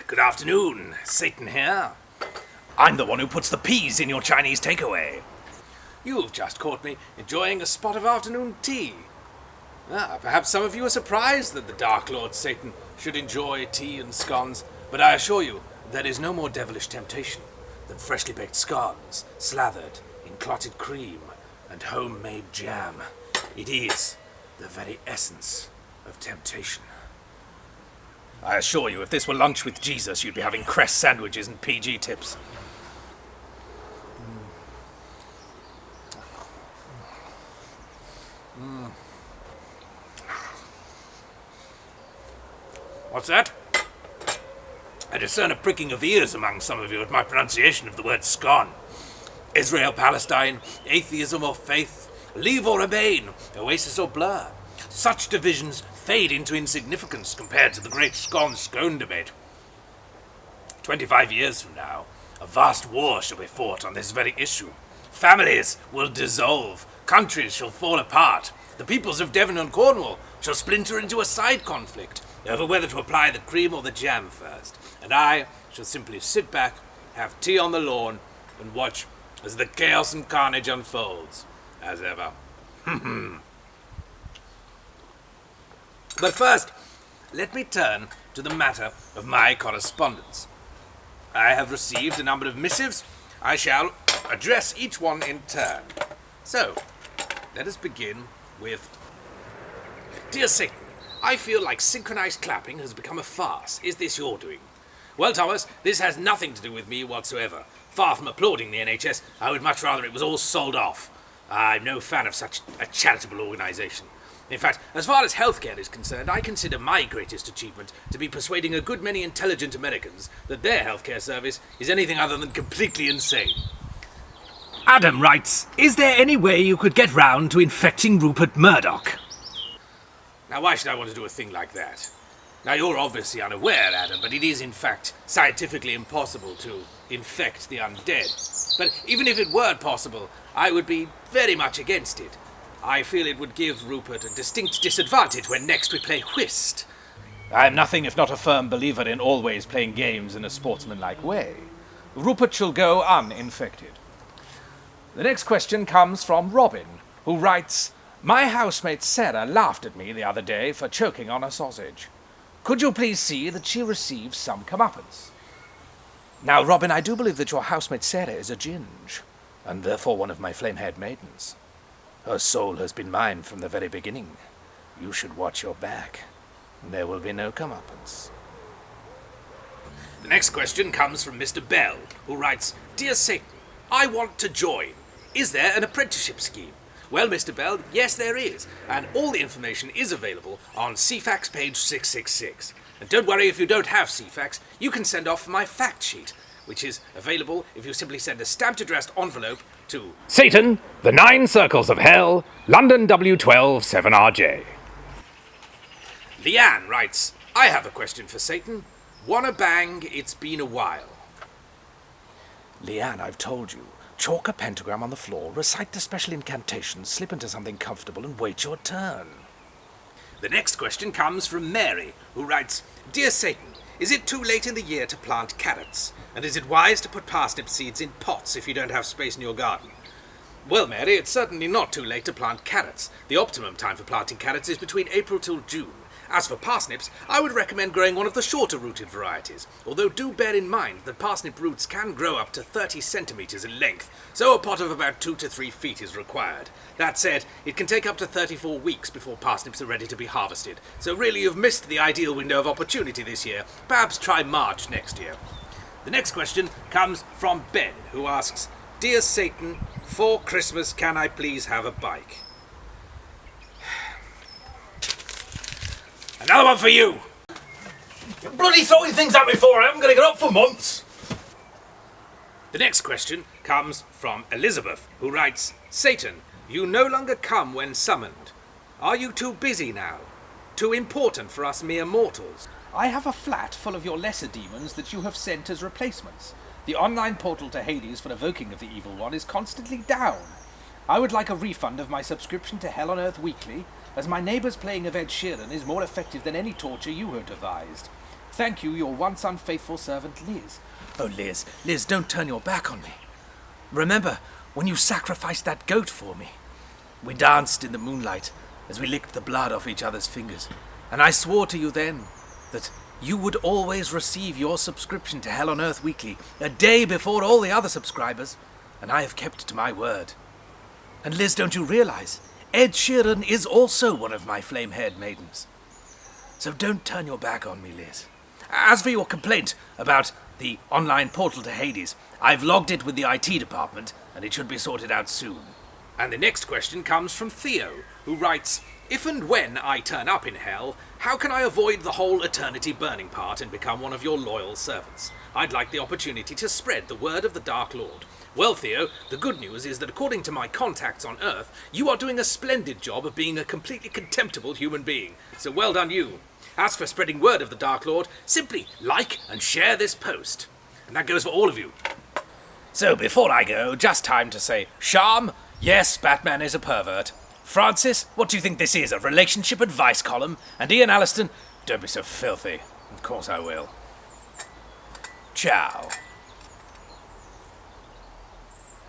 Good afternoon, Satan here. I'm the one who puts the peas in your Chinese takeaway. You've just caught me enjoying a spot of afternoon tea. Perhaps some of you are surprised that the Dark Lord Satan should enjoy tea and scones, but I assure you there is no more devilish temptation than freshly baked scones slathered in clotted cream and homemade jam. It is the very essence of temptation. I assure you, if this were lunch with Jesus, you'd be having Crest sandwiches and PG tips. What's that? I discern a pricking of ears among some of you at my pronunciation of the word scone. Israel, Palestine, atheism or faith, leave or remain, oasis or blur. Such divisions fade into insignificance compared to the great scone debate. 25 years from now, a vast war shall be fought on this very issue. Families will dissolve, countries shall fall apart, the peoples of Devon and Cornwall shall splinter into a side conflict over whether to apply the cream or the jam first, and I shall simply sit back, have tea on the lawn, and watch as the chaos and carnage unfolds, as ever. But first, let me turn to the matter of my correspondence. I have received a number of missives. I shall address each one in turn. So, let us begin with... Dear Satan, I feel like synchronized clapping has become a farce. Is this your doing? Well, Thomas, this has nothing to do with me whatsoever. Far from applauding the NHS, I would much rather it was all sold off. I'm no fan of such a charitable organisation. In fact, as far as healthcare is concerned, I consider my greatest achievement to be persuading a good many intelligent Americans that their healthcare service is anything other than completely insane. Adam writes, is there any way you could get round to infecting Rupert Murdoch? Now, why should I want to do a thing like that? Now, you're obviously unaware, Adam, but it is in fact scientifically impossible to infect the undead. But even if it were possible, I would be very much against it. I feel it would give Rupert a distinct disadvantage when next we play whist. I am nothing if not a firm believer in always playing games in a sportsmanlike way. Rupert shall go uninfected. The next question comes from Robin, who writes, my housemate Sarah laughed at me the other day for choking on a sausage. Could you please see that she receives some comeuppance? Now, Robin, I do believe that your housemate Sarah is a ginge, and therefore one of my flame-haired maidens. Her soul has been mine from the very beginning. You should watch your back. There will be no comeuppance. The next question comes from Mr. Bell, who writes, Dear Satan, I want to join. Is there an apprenticeship scheme? Well, Mr. Bell, yes there is, and all the information is available on CFAX page 666. And don't worry if you don't have CFAX, you can send off my fact sheet, which is available if you simply send a stamped addressed envelope to Satan, the 9 Circles of Hell, London W12 7RJ. Leanne writes, I have a question for Satan. Wanna bang, it's been a while. Leanne, I've told you. Chalk a pentagram on the floor, recite the special incantation, slip into something comfortable and wait your turn. The next question comes from Mary, who writes, Dear Satan, is it too late in the year to plant carrots? And is it wise to put parsnip seeds in pots if you don't have space in your garden? Well, Mary, it's certainly not too late to plant carrots. The optimum time for planting carrots is between April till June. As for parsnips, I would recommend growing one of the shorter rooted varieties, although do bear in mind that parsnip roots can grow up to 30 centimetres in length, so a pot of about 2 to 3 feet is required. That said, it can take up to 34 weeks before parsnips are ready to be harvested, so really you've missed the ideal window of opportunity this year. Perhaps try March next year. The next question comes from Ben, who asks, Dear Satan, for Christmas can I please have a bike? Another one for you! You're bloody throwing things at me for I haven't going to get up for months! The next question comes from Elizabeth, who writes, Satan, you no longer come when summoned. Are you too busy now? Too important for us mere mortals? I have a flat full of your lesser demons that you have sent as replacements. The online portal to Hades for evoking of the evil one is constantly down. I would like a refund of my subscription to Hell on Earth Weekly, as my neighbour's playing of Ed Sheeran is more effective than any torture you have devised. Thank you, your once unfaithful servant, Liz. Oh, Liz, don't turn your back on me. Remember when you sacrificed that goat for me? We danced in the moonlight as we licked the blood off each other's fingers, and I swore to you then that you would always receive your subscription to Hell on Earth Weekly a day before all the other subscribers, and I have kept to my word. And Liz, don't you realize, Ed Sheeran is also one of my flame-haired maidens. So don't turn your back on me, Liz. As for your complaint about the online portal to Hades, I've logged it with the IT department, and it should be sorted out soon. And the next question comes from Theo, who writes, if and when I turn up in hell, how can I avoid the whole eternity burning part and become one of your loyal servants? I'd like the opportunity to spread the word of the Dark Lord. Well, Theo, the good news is that according to my contacts on Earth, you are doing a splendid job of being a completely contemptible human being. So well done you. As for spreading word of the Dark Lord, simply like and share this post. And that goes for all of you. So before I go, just time to say, Sham, yes, Batman is a pervert. Francis, what do you think this is, a relationship advice column? And Ian Alliston, don't be so filthy. Of course I will. Ciao.